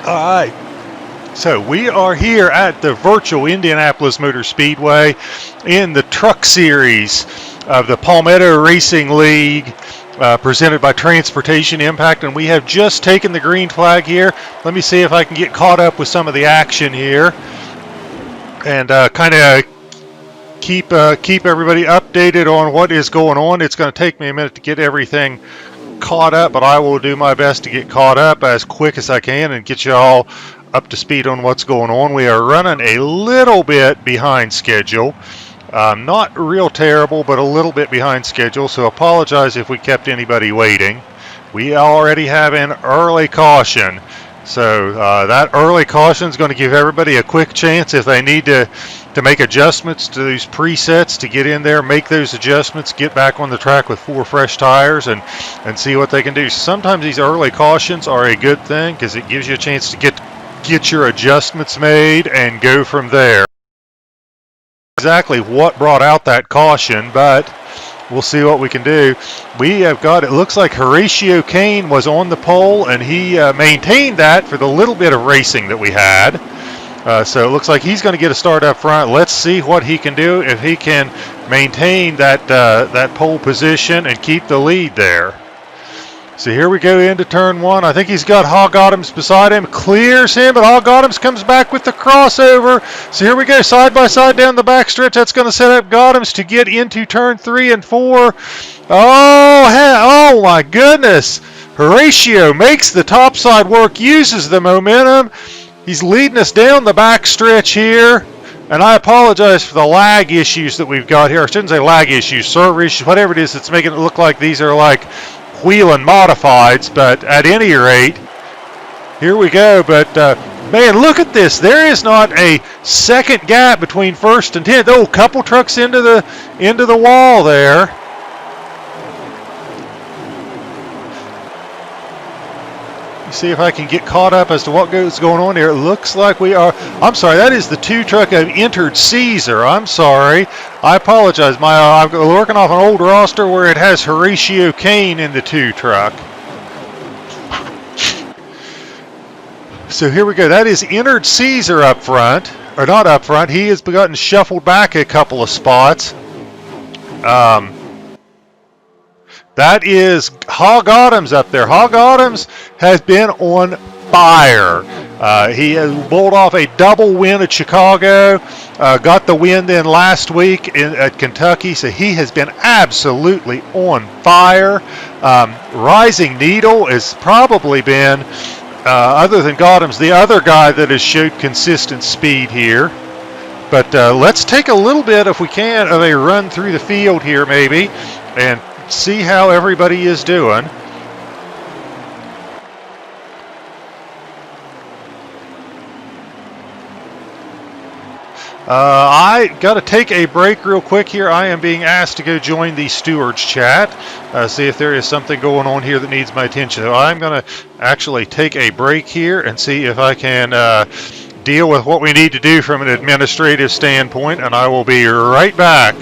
All right, so we are here at the virtual Indianapolis Motor Speedway in the truck series of the Palmetto Racing League presented by Transportation Impact, and we have just taken the green flag here. Let me see if I can get caught up with some of the action here and kind of keep everybody updated on what is going on. It's going to take me a minute to get everything caught up, but I will do my best to get caught up as quick as I can and get you all up to speed on what's going on. We are running a little bit behind schedule. Not real terrible, but a little bit behind schedule, so apologize if we kept anybody waiting. We already have an early caution, so that early caution is going to give everybody a quick chance if they need to make adjustments to these presets to get in there, make those adjustments, get back on the track with 4 fresh tires and see what they can do. Sometimes these early cautions are a good thing because it gives you a chance to get your adjustments made and go from there. Exactly what brought out that caution, but we'll see what we can do. We have got, it looks like Horatio Kane was on the pole, and he maintained that for the little bit of racing that we had. So it looks like he's going to get a start up front. Let's see what he can do, if he can maintain that pole position and keep the lead there. So here we go into turn 1. I think he's got Hog Autumns beside him, clears him, but Hog Autumns comes back with the crossover. So here we go, side by side down the backstretch. That's going to set up Autumns to get into turn 3 and 4. Oh my goodness. Horatio makes the topside work, uses the momentum. He's leading us down the backstretch here. And I apologize for the lag issues that we've got here. I shouldn't say lag issues, server issues, whatever it is that's making it look like these are like wheel and modifieds, but at any rate, here we go. But man, look at this. There is not a second gap between first and 10th. Oh, a couple trucks into the wall there. See if I can get caught up as to what goes going on here. It looks like we are, I'm sorry, that is the 2 truck I've entered Caesar. I'm sorry. I apologize. I'm working off an old roster where it has Horatio Kane in the 2 truck. So here we go. That is entered Caesar up front, or not up front. He has gotten shuffled back a couple of spots. That is Hog Autumns up there. Hog Autumns has been on fire. He has bowled off a double win at Chicago, got the win then last week at Kentucky, so he has been absolutely on fire. Rising Needle has probably been, other than Autumns, the other guy that has showed consistent speed here. But let's take a little bit, if we can, of a run through the field here maybe, and see how everybody is doing. I got to take a break real quick here. I am being asked to go join the stewards chat, see if there is something going on here that needs my attention. So I'm going to actually take a break here and see if I can deal with what we need to do from an administrative standpoint, and I will be right back.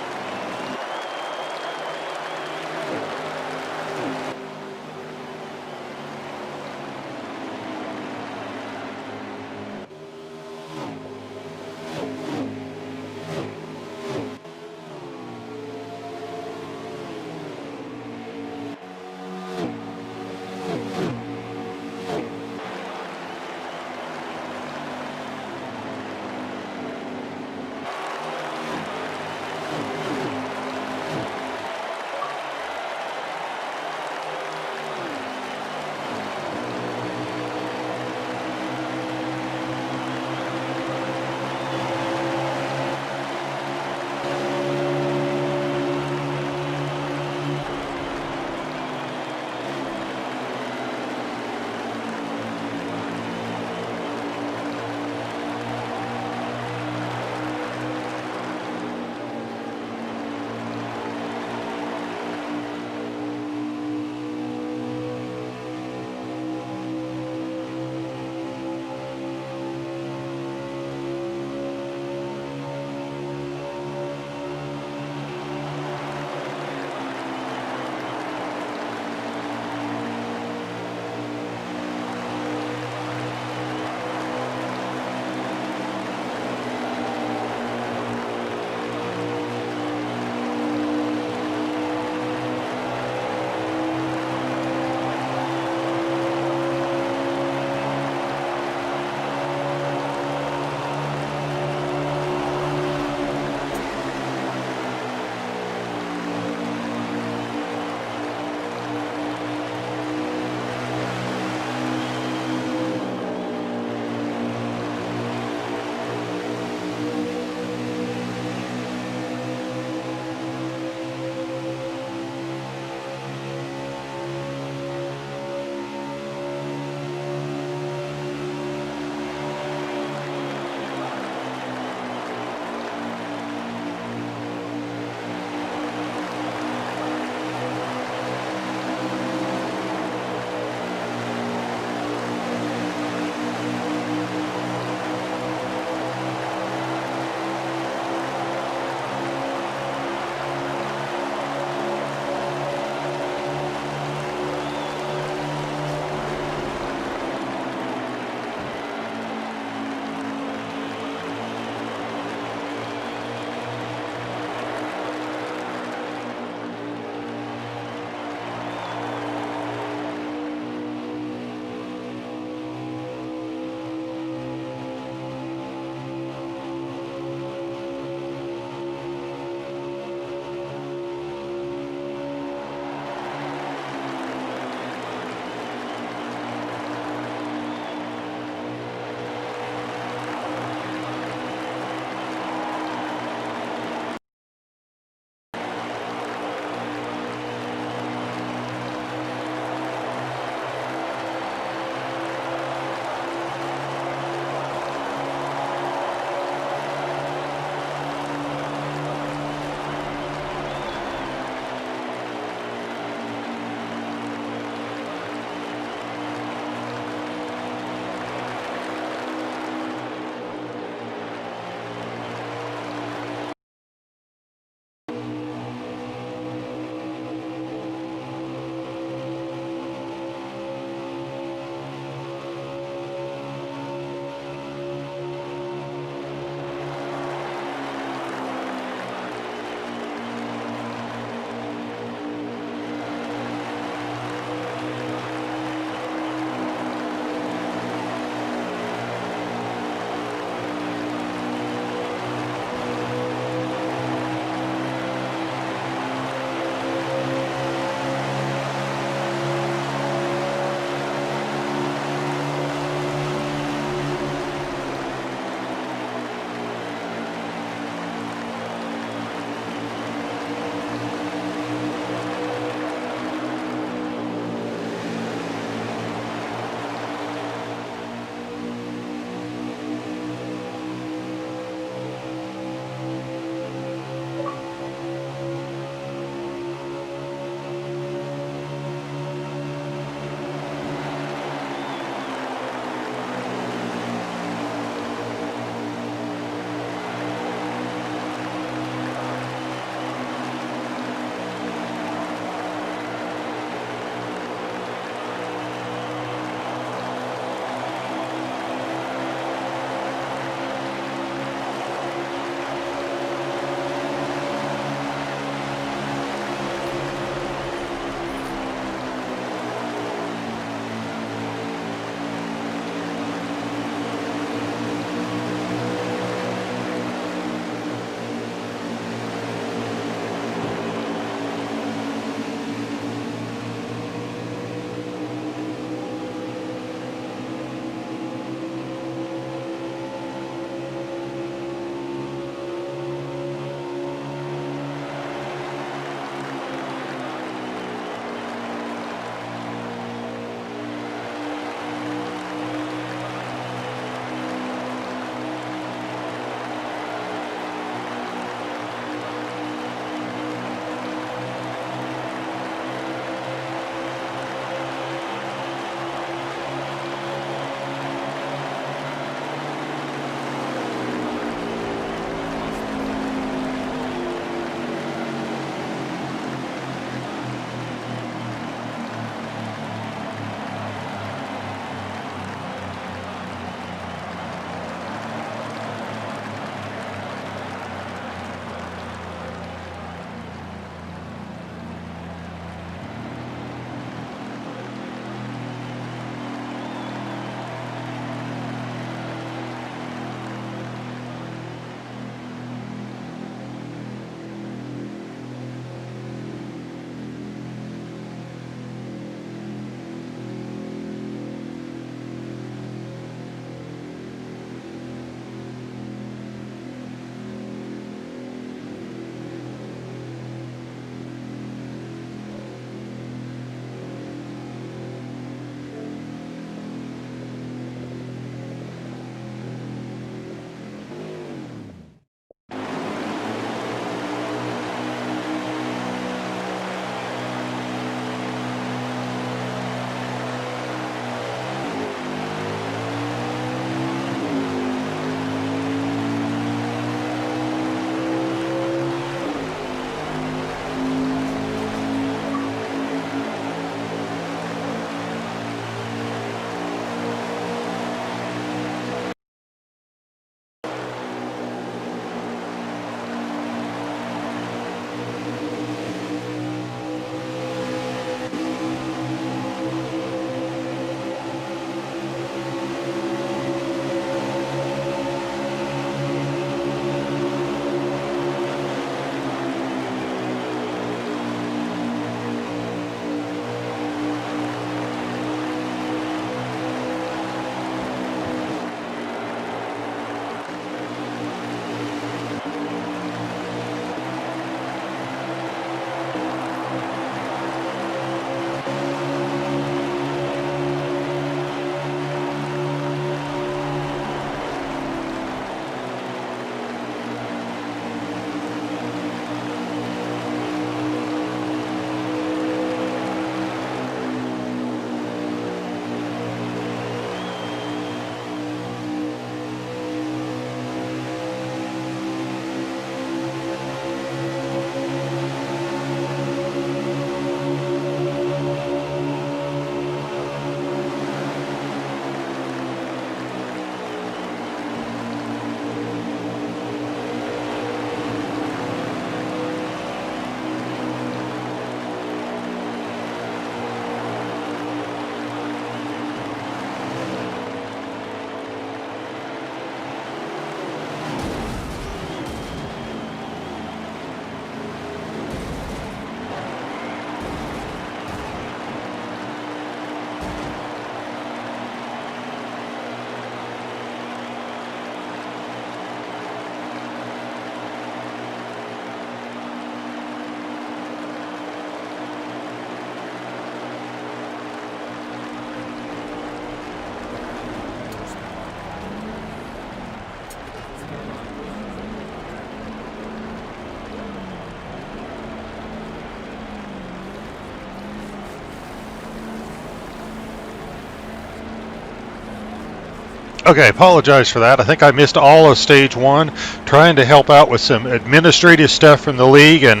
Okay, apologize for that. I think I missed all of stage one, trying to help out with some administrative stuff from the league, and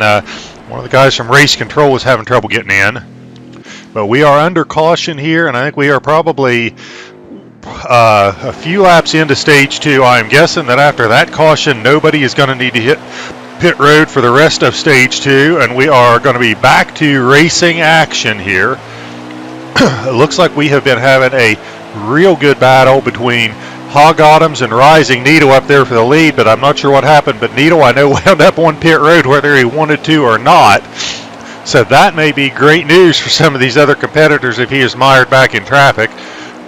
one of the guys from race control was having trouble getting in. But we are under caution here, and I think we are probably a few laps into stage two. I'm guessing that after that caution, nobody is going to need to hit pit road for the rest of stage two, and we are going to be back to racing action here. It looks like we have been having a real good battle between Hog Autumns and Rising Needle up there for the lead, but I'm not sure what happened. But Needle, I know, wound up on pit road whether he wanted to or not. So that may be great news for some of these other competitors if he is mired back in traffic.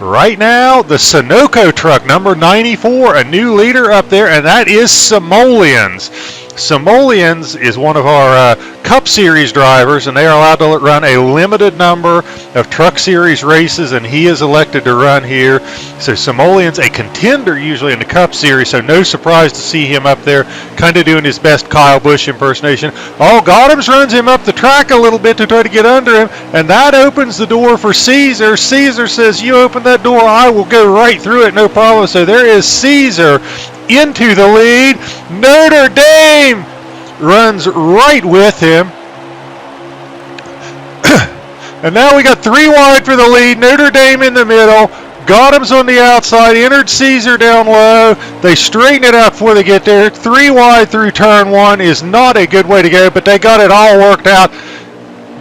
Right now, the Sunoco truck, number 94, a new leader up there, and that is Simoleons. Simoleons is one of our Cup Series drivers, and they are allowed to run a limited number of Truck Series races, and he is elected to run here. So Simoleons, a contender usually in the Cup Series, so no surprise to see him up there, kind of doing his best Kyle Busch impersonation. Oh, Gottoms runs him up the track a little bit to try to get under him, and that opens the door for Caesar. Caesar says, you open that door, I will go right through it, no problem. So there is Caesar into the lead. Notre Dame runs right with him. And now we got 3 wide for the lead. Notre Dame in the middle. Gotham's on the outside. Entered Caesar down low. They straighten it out before they get there. 3 wide through turn 1 is not a good way to go, but they got it all worked out.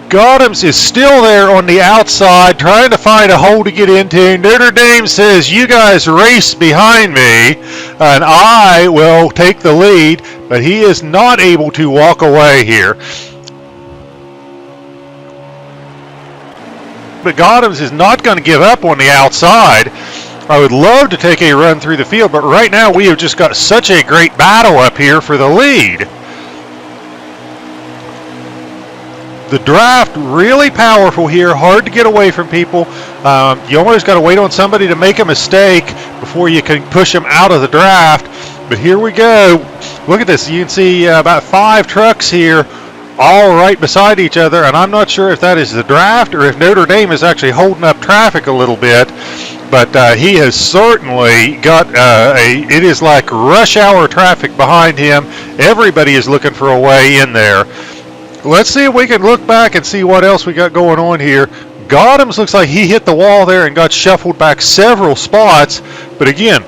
Gotham's is still there on the outside trying to find a hole to get into. Notre Dame says, you guys race behind me and I will take the lead, but he is not able to walk away here. But Gotham's is not going to give up on the outside. I would love to take a run through the field, but right now we have just got such a great battle up here for the lead. The draft really powerful here, hard to get away from people. You always got to wait on somebody to make a mistake before you can push them out of the draft. But here we go. Look at this. You can see about 5 trucks here all right beside each other, and I'm not sure if that is the draft or if Notre Dame is actually holding up traffic a little bit. But he has certainly got it is like rush hour traffic behind him. Everybody is looking for a way in there. Let's see if we can look back and see what else we got going on here. Gotham's looks like he hit the wall there and got shuffled back several spots. But again,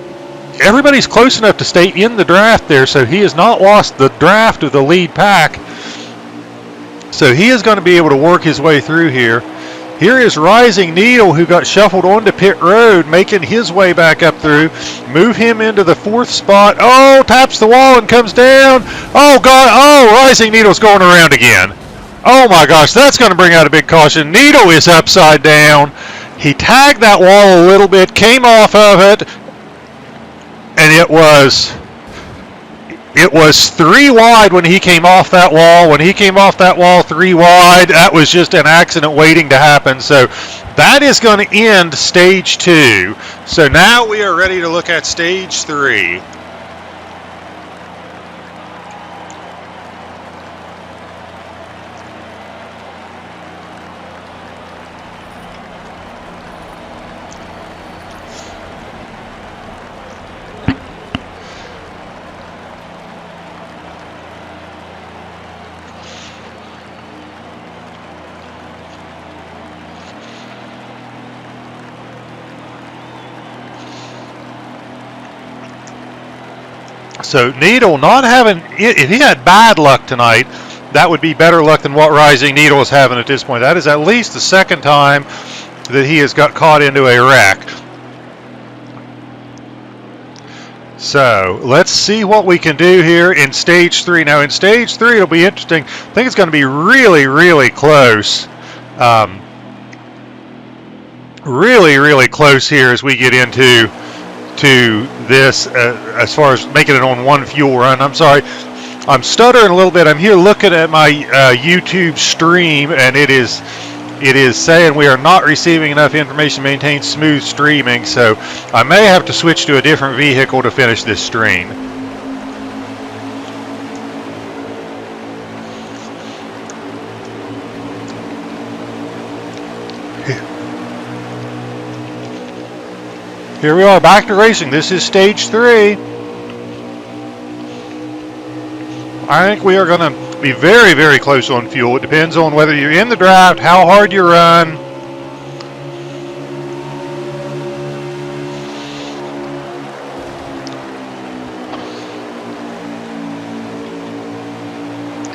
everybody's close enough to stay in the draft there, so he has not lost the draft of the lead pack. So he is going to be able to work his way through here. Here is Rising Needle, who got shuffled onto pit road, making his way back up through. Move him into the 4th spot. Oh, taps the wall and comes down. Oh, God. Oh, Rising Needle's going around again. Oh, my gosh. That's going to bring out a big caution. Needle is upside down. He tagged that wall a little bit, came off of it, and it was 3 wide when he came off that wall. When he came off that wall 3 wide, that was just an accident waiting to happen. So that is going to end stage 2. So now we are ready to look at stage 3. So Needle not having, if he had bad luck tonight, that would be better luck than what Rising Needle is having at this point. That is at least the 2nd time that he has got caught into a wreck. So let's see what we can do here in stage 3. Now in stage 3 it'll be interesting. I think it's going to be really, really close. Really close here as we get into this as far as making it on one fuel run. I'm sorry, I'm stuttering a little bit. I'm here looking at my YouTube stream, and it is saying we are not receiving enough information to maintain smooth streaming, so I may have to switch to a different vehicle to finish this stream. Here we are, back to racing. This is stage 3. I think we are going to be very, very close on fuel. It depends on whether you're in the draft, how hard you run.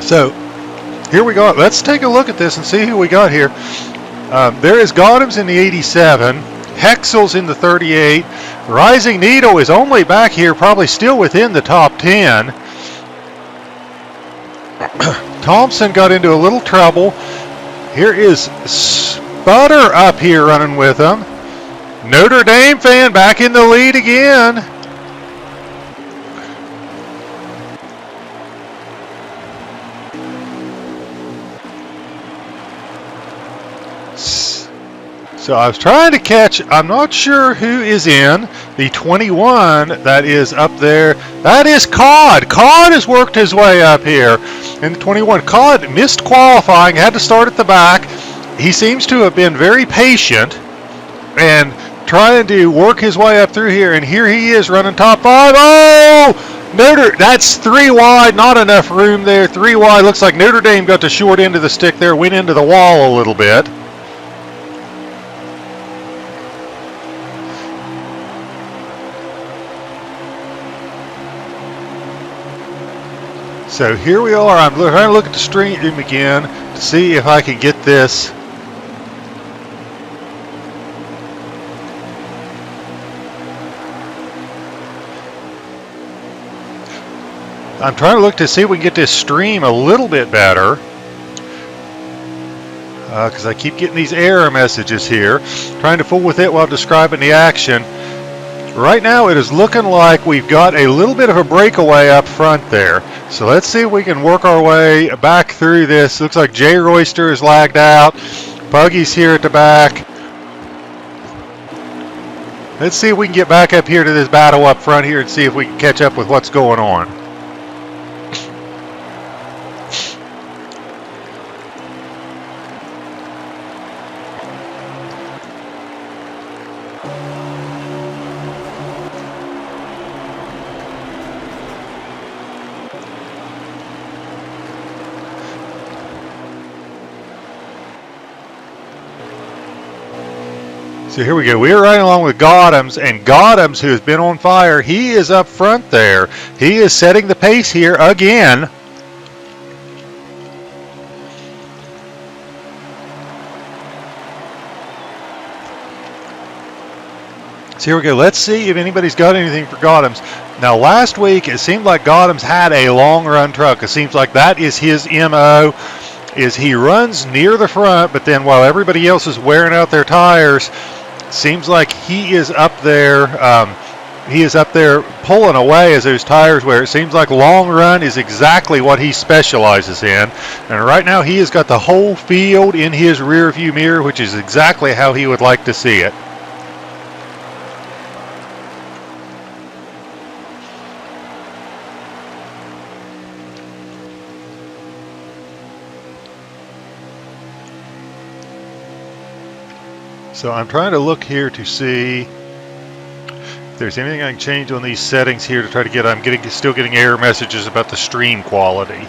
So, here we go. Let's take a look at this and see who we got here. There is Gotham's in the 87. Hexel's in the 38. Rising Needle is only back here, probably still within the top 10. Thompson got into a little trouble. Here is Sputter up here running with him. Notre Dame fan back in the lead again. So I was trying to catch, I'm not sure who is in the 21 that is up there. That is Cod. Cod has worked his way up here. In the 21, Cod missed qualifying, had to start at the back. He seems to have been very patient and trying to work his way up through here. And here he is running top 5. Oh! That's 3 wide, not enough room there. 3 wide, looks like Notre Dame got the short end of the stick there, went into the wall a little bit. So here we are. I'm trying to look at the stream again to see if I can get this. I'm trying to look to see if we can get this stream a little bit better. Because I keep getting these error messages here. Trying to fool with it while describing the action. Right now it is looking like we've got a little bit of a breakaway up front there. So let's see if we can work our way back through this. Looks like Jay Royster is lagged out. Buggy's here at the back. Let's see if we can get back up here to this battle up front here and see if we can catch up with what's going on. So here we go. We're right along with Gotham's, and Gotham's, who has been on fire, he is up front there. He is setting the pace here again. So here we go. Let's see if anybody's got anything for Gotham's. Now, last week, it seemed like Gotham's had a long run truck. It seems like that is his MO, is he runs near the front, but then while everybody else is wearing out their tires, seems like he is up there. He is up there pulling away as those tires wear. It seems like long run is exactly what he specializes in. And right now he has got the whole field in his rear view mirror, which is exactly how he would like to see it. So I'm trying to look here to see if there's anything I can change on these settings here to try to get, still getting error messages about the stream quality.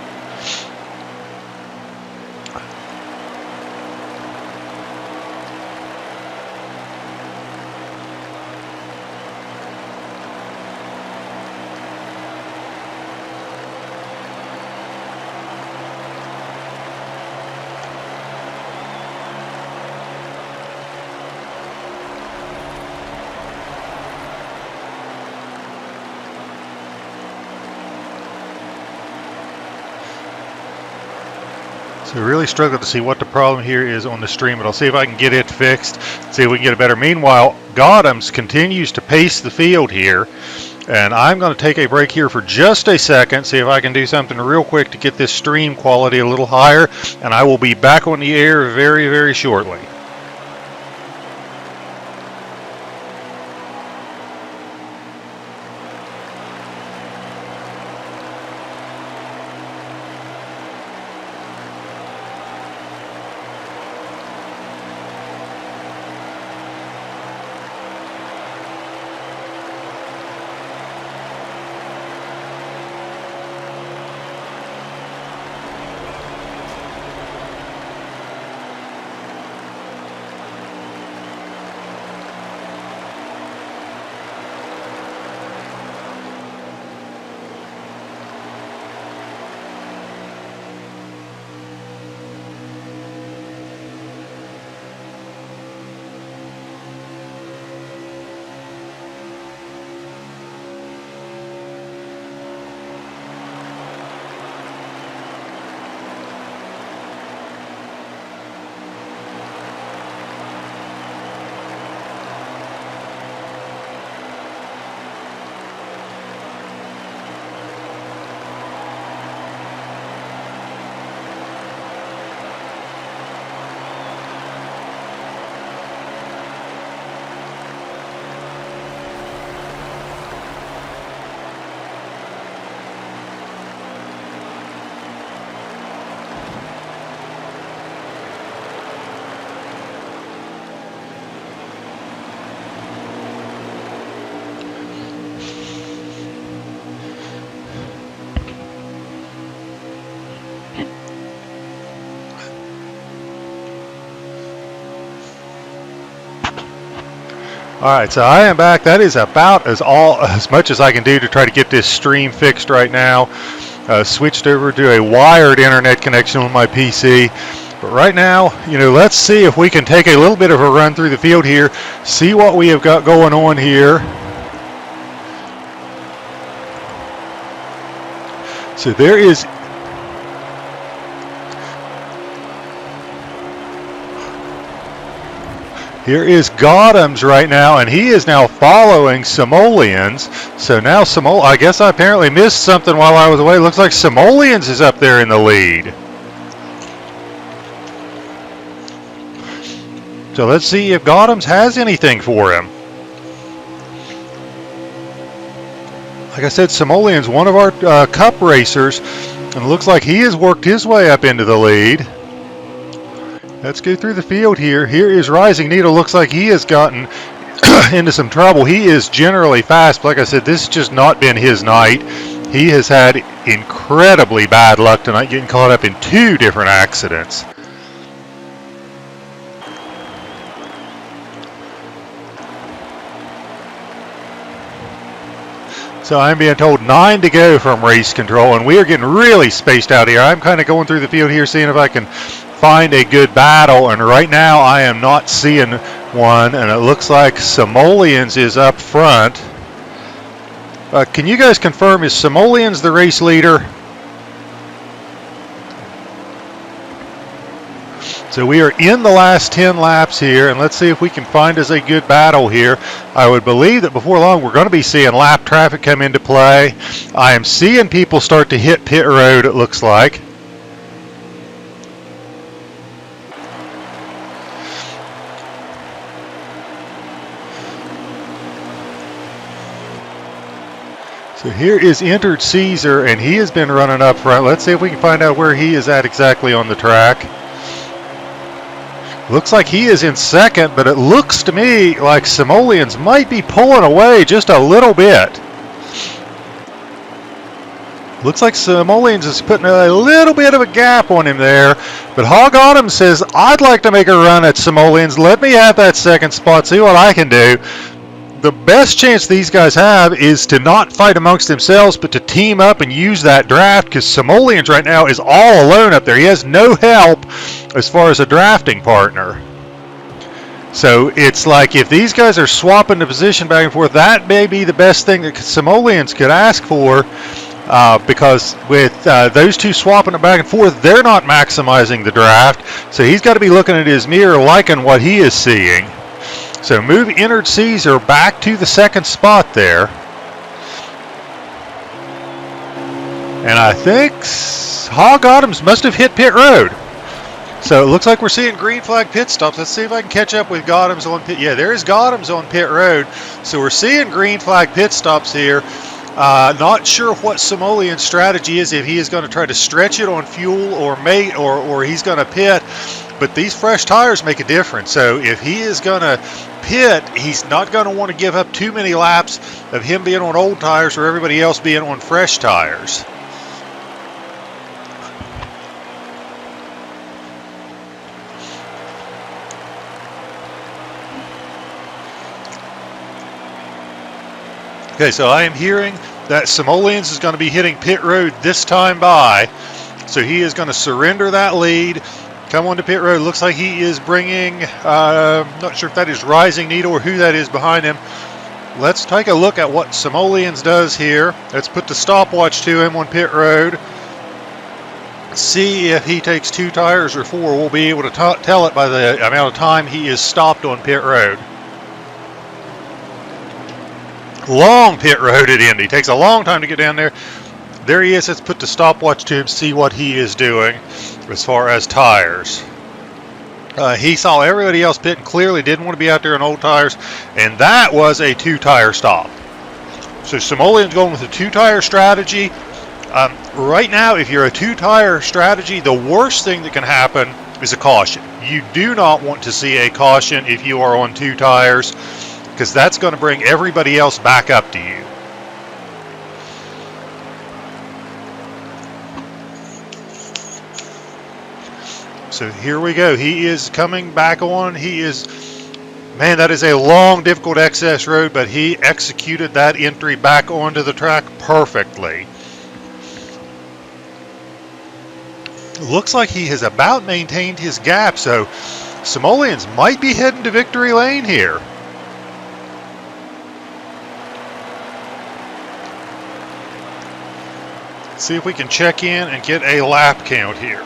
So really struggle to see what the problem here is on the stream, but I'll see if I can get it fixed, see if we can get it better. Meanwhile, Gotham's continues to pace the field here, and I'm going to take a break here for just a second, see if I can do something real quick to get this stream quality a little higher, and I will be back on the air very, very shortly. Alright, so I am back. That is about as much as I can do to try to get this stream fixed right now. Switched over to a wired internet connection on my PC. But right now, let's see if we can take a little bit of a run through the field here, see what we have got going on here. So there is... Here is Gotham's right now, and he is now following Simoleons. So now I guess I apparently missed something while I was away. Looks like Simoleons is up there in the lead. So let's see if Gotham's has anything for him. Like I said, Simoleons, one of our cup racers, and it looks like he has worked his way up into the lead. Let's go through the field here. Here is Rising Needle. Looks like he has gotten into some trouble. He is generally fast, but like I said, this has just not been his night. He has had incredibly bad luck tonight, getting caught up in 2 different accidents. So I'm being told 9 to go from race control, and we are getting really spaced out here. I'm kind of going through the field here, seeing if I can find a good battle, and right now I am not seeing one, and it looks like Simoleons is up front. Can you guys confirm, is Simoleons the race leader? So we are in the last 10 laps here, and let's see if we can find us a good battle here. I would believe that before long we're going to be seeing lap traffic come into play. I am seeing people start to hit pit road, it looks like. So here is Entered Caesar, and he has been running up front. Let's see if we can find out where he is at exactly on the track. Looks like he is in second, but it looks to me like Simoleons might be pulling away just a little bit. Looks like Simoleons is putting a little bit of a gap on him there. But Hog Autumn says, I'd like to make a run at Simoleons. Let me have that second spot, see what I can do. The best chance these guys have is to not fight amongst themselves, but to team up and use that draft, because Simoleons right now is all alone up there. He has no help as far as a drafting partner. So it's like if these guys are swapping the position back and forth, that may be the best thing that Simoleons could ask for, because with those two swapping it back and forth, they're not maximizing the draft. So he's got to be looking at his mirror, liking what he is seeing. So move Entered Caesar back to the second spot there. And I think Hog Autumns must have hit pit road. So it looks like we're seeing green flag pit stops. Let's see if I can catch up with Gotham's on pit. Yeah, there's Gotham's on pit road. So we're seeing green flag pit stops here. Not sure what Simoleon's strategy is, if he is going to try to stretch it on fuel or he's going to pit. But these fresh tires make a difference. So if he is going to pit, he's not going to want to give up too many laps of him being on old tires or everybody else being on fresh tires. Okay, so I am hearing that Simoleons is going to be hitting pit road this time by. So he is going to surrender that lead. Come on to pit road. Looks like he is bringing, not sure if that is Rising Needle or who that is behind him. Let's take a look at what Simoleons does here. Let's put the stopwatch to him on pit road. See if he takes 2 tires or 4. We'll be able to tell it by the amount of time he is stopped on pit road. Long pit road at Indy. Takes a long time to get down there. There he is. Let's put the stopwatch to him, see what he is doing as far as tires. He saw everybody else pitting, clearly didn't want to be out there on old tires, and that was a 2-tire stop. So Simoleon's going with a 2-tire strategy. Right now, if you're a 2-tire strategy, the worst thing that can happen is a caution. You do not want to see a caution if you are on 2 tires, because that's going to bring everybody else back up to you. So here we go. He is coming back on. He is Man, that is a long, difficult excess road, but he executed that entry back onto the track perfectly. Looks like he has about maintained his gap, so Simoleons might be heading to victory lane here. Let's see if we can check in and get a lap count here.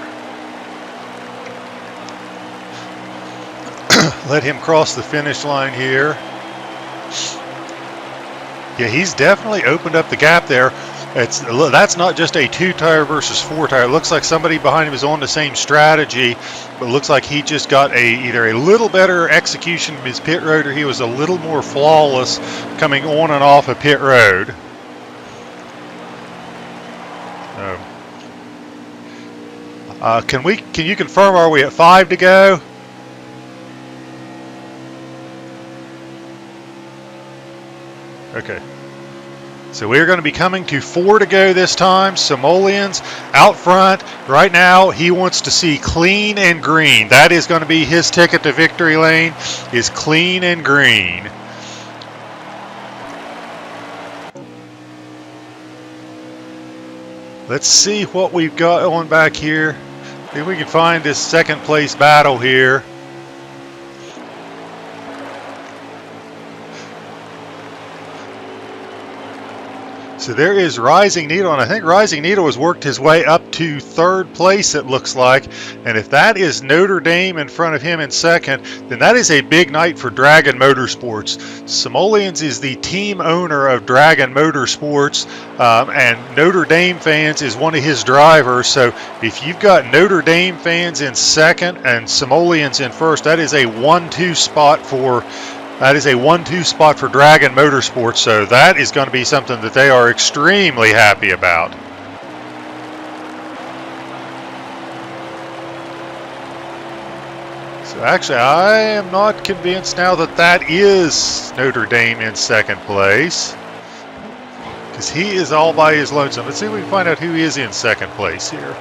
Let him cross the finish line here. Yeah, he's definitely opened up the gap there. That's not just a 2-tire versus 4-tire. It looks like somebody behind him is on the same strategy, but it looks like he just got either a little better execution of his pit road, or he was a little more flawless coming on and off of pit road. Can you confirm, are we at 5 to go? Okay. So we're going to be coming to 4 to go this time. Simoleons out front. Right now, he wants to see clean and green. That is going to be his ticket to victory lane, is clean and green. Let's see what we've got on back here. See if we can find this second place battle here. So there is Rising Needle, and I think Rising Needle has worked his way up to 3rd place, it looks like. And if that is Notre Dame in front of him in 2nd, then that is a big night for Dragon Motorsports. Simoleons is the team owner of Dragon Motorsports, and Notre Dame fans is one of his drivers. So if you've got Notre Dame fans in 2nd and Simoleons in 1st, that is a 1-2 spot for Dragon Motorsports, so that is going to be something that they are extremely happy about. So actually, I am not convinced now that that is Notre Dame in 2nd place, because he is all by his lonesome. Let's see if we can find out who is in 2nd place here.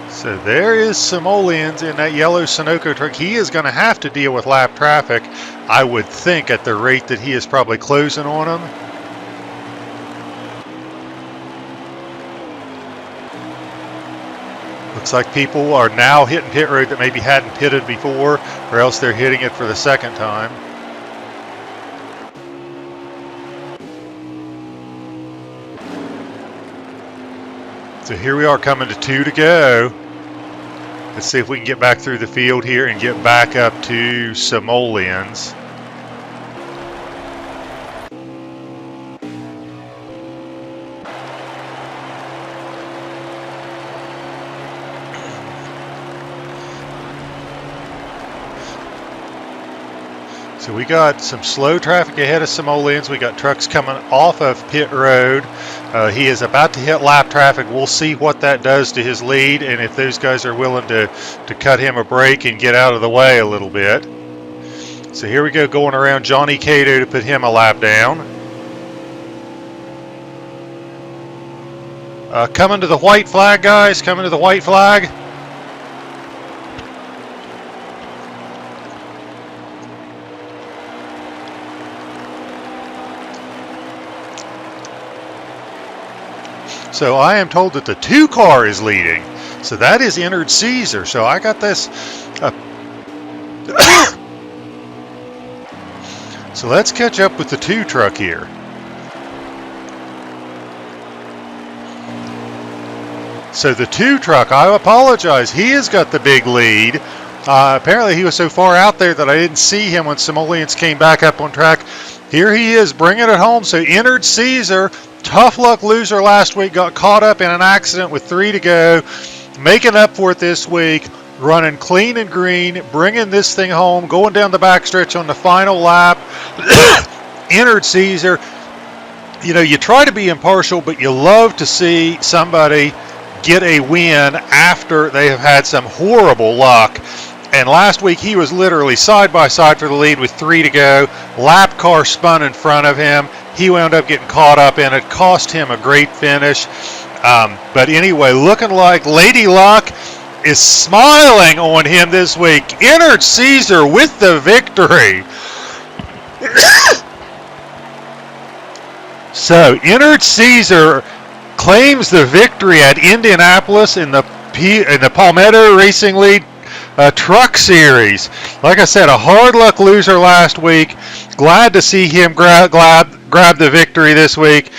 So there is Simoleons in that yellow Sunoco truck. He is going to have to deal with lap traffic, I would think, at the rate that he is probably closing on him. Looks like people are now hitting pit road that maybe hadn't pitted before, or else they're hitting it for the 2nd time. So here we are coming to 2 to go. Let's see if we can get back through the field here and get back up to Simoleons. So we got some slow traffic ahead of Simoleons. We got trucks coming off of pit road. He is about to hit lap traffic. We'll see what that does to his lead, and if those guys are willing to cut him a break and get out of the way a little bit. So here we go, going around Johnny Cato to put him a lap down. Coming to the white flag, guys. Coming to the white flag. So I am told that the 2 car is leading. So that is Ennard Caesar. So I got this. So let's catch up with the 2 truck here. So the 2 truck, I apologize, he has got the big lead. Apparently he was so far out there that I didn't see him when Simoleons came back up on track. Here he is bringing it home. So Ennard Caesar, tough luck loser last week, got caught up in an accident with 3 to go, making up for it this week, running clean and green, bringing this thing home, going down the backstretch on the final lap. Ennard Caesar, you know, you try to be impartial, but you love to see somebody get a win after they have had some horrible luck. And last week he was literally side by side for the lead with 3 to go. Lap car spun in front of him. He wound up getting caught up in it. Cost him a great finish. But anyway, looking like Lady Luck is smiling on him this week. Ennard Caesar with the victory. So Ennard Caesar claims the victory at Indianapolis in the Palmetto Racing League Truck Series. Like I said, a hard luck loser last week. Glad to see him grab the victory this week.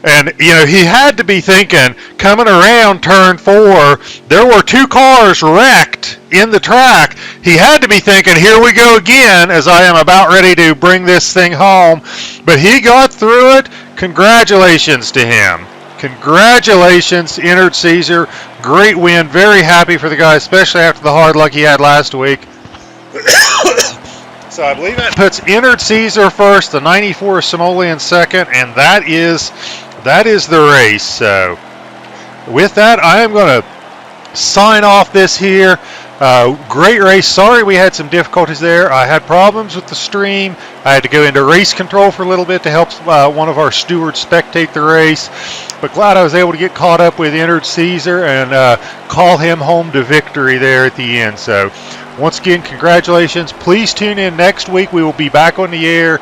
And, you know, he had to be thinking, coming around turn 4, there were 2 cars wrecked in the track. He had to be thinking, here we go again, as I am about ready to bring this thing home. But he got through it. Congratulations to him. Congratulations, Ennard Caesar. Great win. Very happy for the guy, especially after the hard luck he had last week. So I believe that puts Ennard Caesar first, the 94 Simoleon second, and that is the race. So with that, I am going to sign off this here. Great race. Sorry we had some difficulties there. I had problems with the stream. I had to go into race control for a little bit to help one of our stewards spectate the race. But glad I was able to get caught up with Ennard Caesar and call him home to victory there at the end. So once again, congratulations. Please tune in next week. We will be back on the air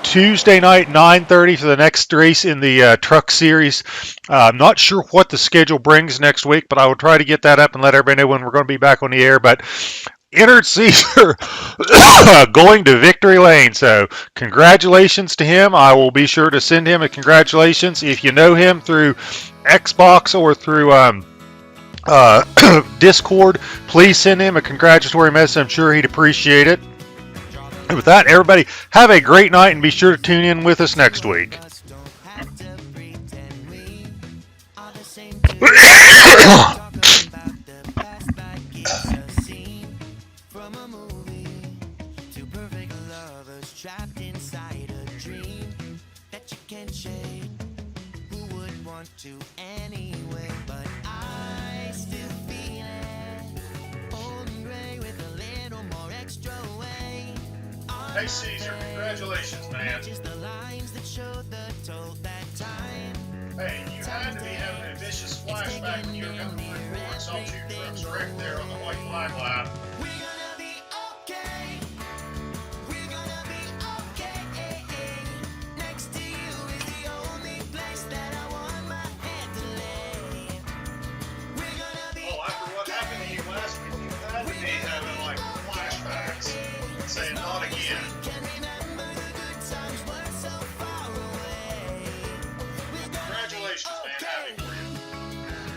Tuesday night, 9:30 for the next race in the Truck Series. I'm not sure what the schedule brings next week, but I will try to get that up and let everybody know when we're going to be back on the air. But Ennard Caesar going to victory lane. So congratulations to him. I will be sure to send him a congratulations. If you know him through Xbox or through Discord, please send him a congratulatory message. I'm sure he'd appreciate it. And with that, everybody, have a great night and be sure to tune in with us next week. Hey Caesar, congratulations, man. Hey, you had to be having a vicious flashback when you were coming through Ford Saltine trucks right there on the white flag lap.